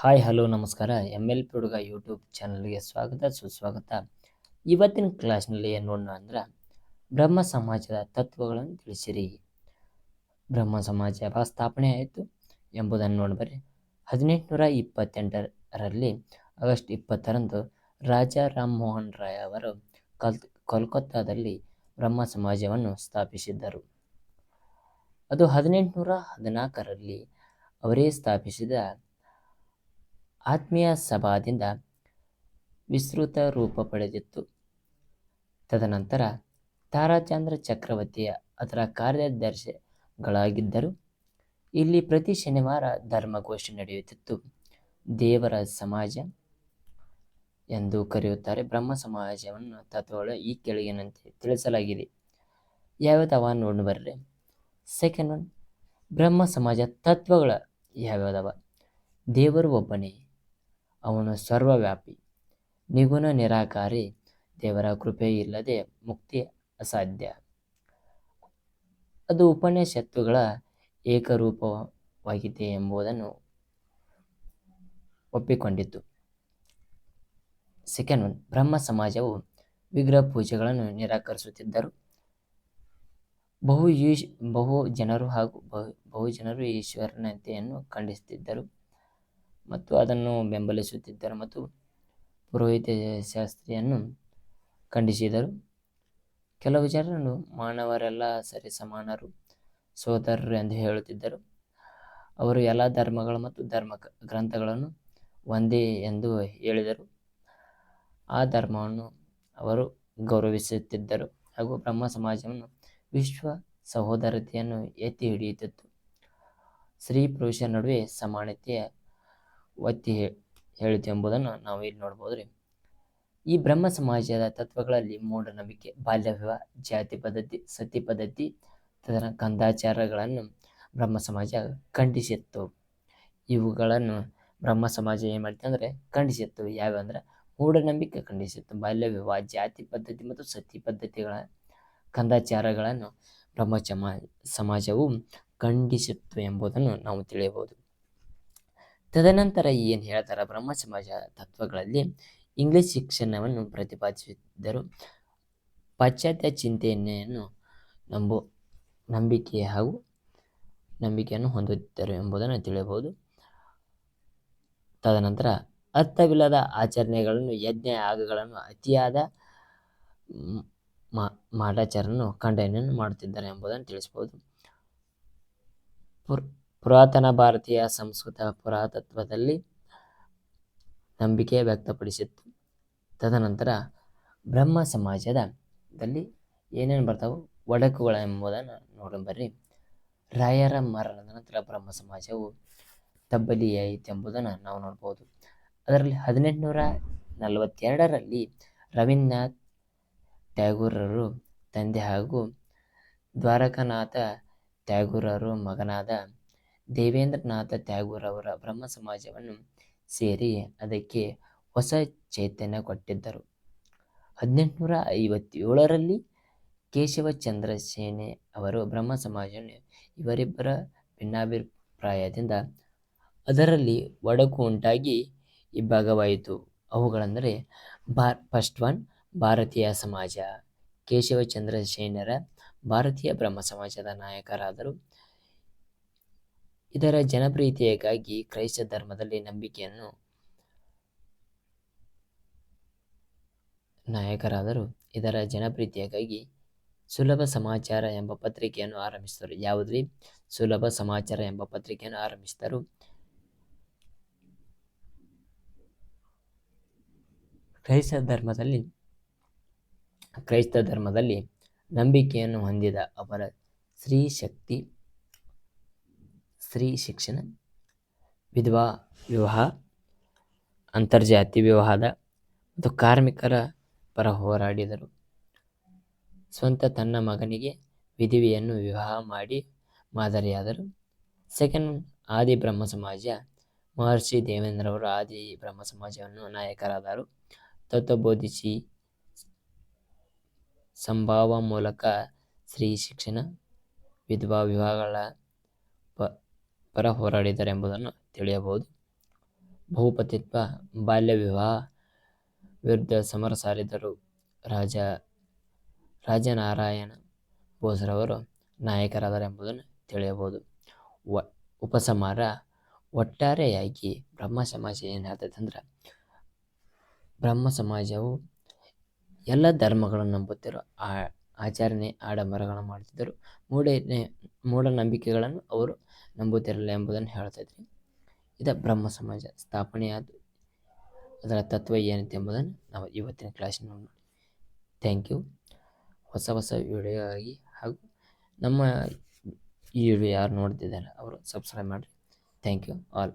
Hi hello ನಮಸ್ಕಾರ. MLP ಹುಡುಗ YouTube ಚಾನಲ್ಗೆ ಸ್ವಾಗತ ಸುಸ್ವಾಗತ. ಇವತ್ತಿನ ಕ್ಲಾಸ್ನಲ್ಲಿ ಏನು ನೋಡೋಣ ಅಂದ್ರೆ ಬ್ರಹ್ಮ ಸಮಾಜದ ತತ್ವಗಳನ್ನು ತಿಳಿಸಿರಿ. ಬ್ರಹ್ಮ ಸಮಾಜ ಯಾವಾಗ ಸ್ಥಾಪನೆ ಆಯಿತು ಎಂಬುದನ್ನು ನೋಡ್ಬರ್ರಿ. 1828ರಲ್ಲಿ ಆಗಸ್ಟ್ 20ರಂದು ರಾಜಾ ರಾಮ್ ಮೋಹನ್ ರಾಯ್ ಅವರು ಕೋಲ್ಕತ್ತಾದಲ್ಲಿ ಬ್ರಹ್ಮ ಸಮಾಜವನ್ನು ಸ್ಥಾಪಿಸಿದ್ದರು. ಅದು 1814ರಲ್ಲಿ ಅವರೇ ಸ್ಥಾಪಿಸಿದ ಆತ್ಮೀಯ ಸಭಾದಿಂದ ವಿಸ್ತೃತ ರೂಪ ಪಡೆದಿತ್ತು. ತದನಂತರ ತಾರಾಚಂದ್ರ ಚಕ್ರವರ್ತಿ ಅದರ ಕಾರ್ಯದರ್ಶಿಗಳಾಗಿದ್ದರು. ಇಲ್ಲಿ ಪ್ರತಿ ಶನಿವಾರ ಧರ್ಮಗೋಷ್ಠಿ ನಡೆಯುತ್ತಿತ್ತು. ದೇವರ ಸಮಾಜ ಎಂದು ಕರೆಯುತ್ತಾರೆ. ಬ್ರಹ್ಮ ಸಮಾಜವನ್ನು ತತ್ವಗಳು ಈ ಕೆಳಗಿನಂತೆ ತಿಳಿಸಲಾಗಿದೆ. ಯಾವ್ಯಾವ ನೋಡಿ ಬರ್ರಿ. ಸೆಕೆಂಡ್ ಒನ್, ಬ್ರಹ್ಮ ಸಮಾಜ ತತ್ವಗಳ ಯಾವ್ಯಾವ? ದೇವರು ಒಬ್ಬನೇ, ಅವನು ಸರ್ವವ್ಯಾಪಿ, ನಿಗುಣ ನಿರಾಕಾರಿ, ದೇವರ ಕೃಪೆ ಇಲ್ಲದೆ ಮುಕ್ತಿ ಅಸಾಧ್ಯ. ಅದು ಉಪನಿಷತ್ತುಗಳ ಏಕರೂಪವಾಗಿದೆ ಎಂಬುದನ್ನು ಒಪ್ಪಿಕೊಂಡಿತು. ಸೆಕೆಂಡ್ ಒನ್, ಬ್ರಹ್ಮ ಸಮಾಜವು ವಿಗ್ರಹ ಪೂಜೆಗಳನ್ನು ನಿರಾಕರಿಸುತ್ತಿದ್ದರು. ಬಹು ಜನರು ಈಶ್ವರನತೆಯನ್ನು ಖಂಡಿಸುತ್ತಿದ್ದರು ಮತ್ತು ಅದನ್ನು ಬೆಂಬಲಿಸುತ್ತಿದ್ದರು ಮತ್ತು ಪುರೋಹಿತ ಶಾಸ್ತ್ರಿಯನ್ನು ಖಂಡಿಸಿದರು. ಕೆಲವು ಜನರು ಮಾನವರೆಲ್ಲ ಸರಿ ಸಮಾನರು, ಸೋದರರು ಎಂದು ಹೇಳುತ್ತಿದ್ದರು. ಅವರು ಎಲ್ಲ ಧರ್ಮಗಳು ಮತ್ತು ಧರ್ಮ ಗ್ರಂಥಗಳನ್ನು ಒಂದೇ ಎಂದು ಹೇಳಿದರು. ಆ ಧರ್ಮವನ್ನು ಅವರು ಗೌರವಿಸುತ್ತಿದ್ದರು ಹಾಗೂ ಬ್ರಹ್ಮ ಸಮಾಜವನ್ನು ವಿಶ್ವ ಸಹೋದರತೆಯನ್ನು ಎತ್ತಿ ಹಿಡಿಯುತ್ತಿತ್ತು. ಸ್ತ್ರೀ ಪುರುಷರ ನಡುವೆ ಸಮಾನತೆಯ ಒತ್ತಿ ಹೇಳಿತು ಎಂಬುದನ್ನು ನಾವು ಇಲ್ಲಿ ನೋಡ್ಬೋದ್ರಿ. ಈ ಬ್ರಹ್ಮ ಸಮಾಜದ ತತ್ವಗಳಲ್ಲಿ ಮೂಢನಂಬಿಕೆ, ಬಾಲ್ಯ ವಿವಾಹ, ಜಾತಿ ಪದ್ಧತಿ, ಸತಿ ಪದ್ಧತಿ, ಕಂದಾಚಾರಗಳನ್ನು ಬ್ರಹ್ಮ ಸಮಾಜ ಖಂಡಿಸಿತ್ತು. ಇವುಗಳನ್ನು ಬ್ರಹ್ಮ ಸಮಾಜ ಏನು ಮಾಡ್ತು ಅಂದರೆ ಖಂಡಿಸಿತ್ತು. ಯಾವ್ಯಾವಂದ್ರೆ ಮೂಢನಂಬಿಕೆ ಖಂಡಿಸಿತ್ತು, ಬಾಲ್ಯ ವಿವಾಹ, ಜಾತಿ ಪದ್ಧತಿ ಮತ್ತು ಸತಿ ಪದ್ಧತಿಗಳ ಕಂದಾಚಾರಗಳನ್ನು ಬ್ರಹ್ಮ ಸಮಾಜವು ಖಂಡಿಸಿತ್ತು ಎಂಬುದನ್ನು ನಾವು ತಿಳಿಯಬಹುದು. ತದನಂತರ ಏನು ಹೇಳ್ತಾರೆ, ಬ್ರಹ್ಮ ಸಮಾಜ ತತ್ವಗಳಲ್ಲಿ ಇಂಗ್ಲಿಷ್ ಶಿಕ್ಷಣವನ್ನು ಪ್ರತಿಪಾದಿಸಿದ್ದರು. ಪಾಶ್ಚಾತ್ಯ ಚಿಂತನೆಯನ್ನು ನಂಬಿಕೆಯನ್ನು ಹೊಂದುತ್ತಿದ್ದರು ಎಂಬುದನ್ನು ತಿಳಿಯಬಹುದು. ತದನಂತರ ಅರ್ಥವಿಲ್ಲದ ಆಚರಣೆಗಳನ್ನು, ಯಜ್ಞ ಯಾಗಗಳನ್ನು, ಅತಿಯಾದ ಮಾಟಾಚಾರವನ್ನು ಖಂಡನೆಯನ್ನು ಮಾಡುತ್ತಿದ್ದಾರೆ ಎಂಬುದನ್ನು ತಿಳಿಸಬಹುದು. ಪುರಾತನ ಭಾರತೀಯ ಸಂಸ್ಕೃತ ಪುರಾತತ್ವದಲ್ಲಿ ನಂಬಿಕೆ ವ್ಯಕ್ತಪಡಿಸಿತ್ತು. ತದನಂತರ ಬ್ರಹ್ಮ ಸಮಾಜದಲ್ಲಿ ಏನೇನು ಬರ್ತಾವೆ ಒಡಕುಗಳು ಎಂಬುದನ್ನು ನೋಡಬರ್ರಿ. ರಾಯರ ಮರಣದ ನಂತರ ಬ್ರಹ್ಮ ಸಮಾಜವು ತಬ್ಬಲಿಯಾಯಿತು ಎಂಬುದನ್ನು ನಾವು ನೋಡ್ಬೋದು. ಅದರಲ್ಲಿ 1842ರಲ್ಲಿ ರವೀಂದ್ರನಾಥ್ ಟ್ಯಾಗೂರರು ತಂದೆ ಹಾಗೂ ದ್ವಾರಕಾನಾಥ ಟ್ಯಾಗೂರರು ಮಗನಾದ ದೇವೇಂದ್ರನಾಥ ಟ್ಯಾಗೂರ್ ಅವರ ಬ್ರಹ್ಮ ಸಮಾಜವನ್ನು ಸೇರಿ ಅದಕ್ಕೆ ಹೊಸ ಚೈತನ್ಯ ಕೊಟ್ಟಿದ್ದರು. 1857ರಲ್ಲಿ ಕೇಶವಚಂದ್ರ ಸೇನೆ ಅವರು ಬ್ರಹ್ಮ ಸಮಾಜವನ್ನು ಇವರಿಬ್ಬರ ಭಿನ್ನಾಭಿಪ್ರಾಯದಿಂದ ಅದರಲ್ಲಿ ಒಡಕು ಉಂಟಾಗಿ ಇಬ್ಬಾಗವಾಯಿತು. ಅವುಗಳೆಂದರೆ ಫಸ್ಟ್ ಒನ್, ಭಾರತೀಯ ಸಮಾಜ. ಕೇಶವಚಂದ್ರ ಸೇನರ ಭಾರತೀಯ ಬ್ರಹ್ಮ ಸಮಾಜದ ನಾಯಕರಾದರು. ಇದರ ಜನಪ್ರಿಯತೆಗಾಗಿ ಕ್ರೈಸ್ತ ಧರ್ಮದಲ್ಲಿ ಇದರ ಜನಪ್ರಿಯತೆಗಾಗಿ ಸುಲಭ ಸಮಾಚಾರ ಎಂಬ ಪತ್ರಿಕೆಯನ್ನು ಆರಂಭಿಸಿದರು. ಯಾವುದ್ರಿ? ಸುಲಭ ಸಮಾಚಾರ ಎಂಬ ಪತ್ರಿಕೆಯನ್ನು ಆರಂಭಿಸಿದರು. ಕ್ರೈಸ್ತ ಧರ್ಮದಲ್ಲಿ ನಂಬಿಕೆಯನ್ನು ಹೊಂದಿದ ಅವರ ಸ್ತ್ರೀ ಶಿಕ್ಷಣ, ವಿಧವಾ ವಿವಾಹ, ಅಂತರ್ಜಾತಿ ವಿವಾಹದ ಮತ್ತು ಕಾರ್ಮಿಕರ ಪರ ಹೋರಾಡಿದರು. ಸ್ವಂತ ತನ್ನ ಮಗನಿಗೆ ವಿಧವೆಯನ್ನು ವಿವಾಹ ಮಾಡಿ ಮಾದರಿಯಾದರು. ಸೆಕೆಂಡ್, ಆದಿ ಬ್ರಹ್ಮ ಸಮಾಜ. ಮಹರ್ಷಿ ದೇವೇಂದ್ರವರು ಆದಿ ಬ್ರಹ್ಮ ಸಮಾಜವನ್ನು ನಾಯಕರಾದರು. ತತ್ವ ಬೋಧಿಸಿ ಸಂಭಾವ ಮೂಲಕ ಸ್ತ್ರೀ ಶಿಕ್ಷಣ, ವಿಧವಾ ವಿವಾಹಗಳ ಪರ ಹೋರಾಡಿದರು ಎಂಬುದನ್ನು ತಿಳಿಯಬಹುದು. ಬಹುಪತಿತ್ವ, ಬಾಲ್ಯ ವಿವಾಹ ವಿರುದ್ಧ ಸಮರ ಸಾರಿದರು. ರಾಜನಾರಾಯಣ ಬೋಸ್ರವರು ನಾಯಕರಾದರು ಎಂಬುದನ್ನು ತಿಳಿಯಬಹುದು. ಉಪಸಂಹಾರ: ಒಟ್ಟಾರೆಯಾಗಿ ಬ್ರಹ್ಮ ಸಮಾಜ ಏನು ಹೇಳ್ತೈತೆ ಅಂದ್ರೆ, ಬ್ರಹ್ಮ ಸಮಾಜವು ಎಲ್ಲ ಧರ್ಮಗಳನ್ನು ನಂಬುತ್ತಿರೋ ಆಚರಣೆ ಆಡಂಬರಗಳನ್ನು ಮಾಡ್ತಿದ್ದರು. ಮೂಢನಂಬಿಕೆಗಳನ್ನು ಅವರು ನಂಬುತ್ತಿರಲಿಲ್ಲ ಎಂಬುದನ್ನು ಹೇಳ್ತೈತಿ. ಇದು ಬ್ರಹ್ಮ ಸಮಾಜ ಸ್ಥಾಪನೆಯಾದ ಅದರ ತತ್ವ ಏನೈತೆ ಎಂಬುದನ್ನು ನಾವು ಇವತ್ತಿನ ಕ್ಲಾಸಿನ ನೋಡಿ. Thank you. ಹೊಸ ವಿಡಿಯೋ ಆಗಿ ಹಾಗೂ ನಮ್ಮ ಈ ವಿಡಿಯೋ ಯಾರು ನೋಡ್ತಿದ್ದಾರೆ ಅವರು ಸಬ್ಸ್ಕ್ರೈಬ್ ಮಾಡಿರಿ. Thank you all.